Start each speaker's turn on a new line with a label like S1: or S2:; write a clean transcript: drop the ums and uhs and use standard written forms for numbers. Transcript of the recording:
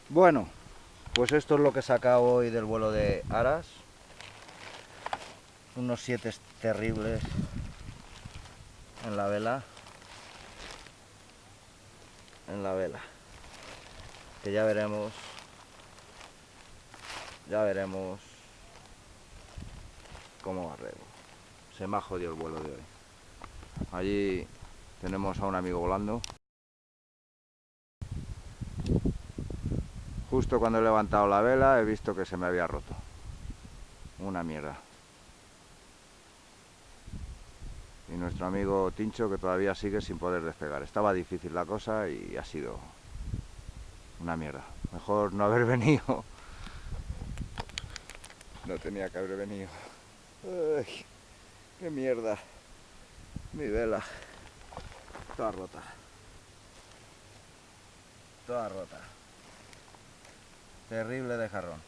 S1: Bueno, pues esto es lo que he sacado hoy del vuelo de Aras. Unos 7 terribles en la vela. En la vela. Que ya veremos cómo barremos. Se me ha jodido el vuelo de hoy. Allí tenemos a un amigo volando. Justo cuando he levantado la vela he visto que se me había roto. Una mierda. Y nuestro amigo Tincho que todavía sigue sin poder despegar. Estaba difícil la cosa y ha sido una mierda. Mejor no haber venido. No tenía que haber venido. Ay, qué mierda. Mi vela. Toda rota. Toda rota. Terrible de jarrón.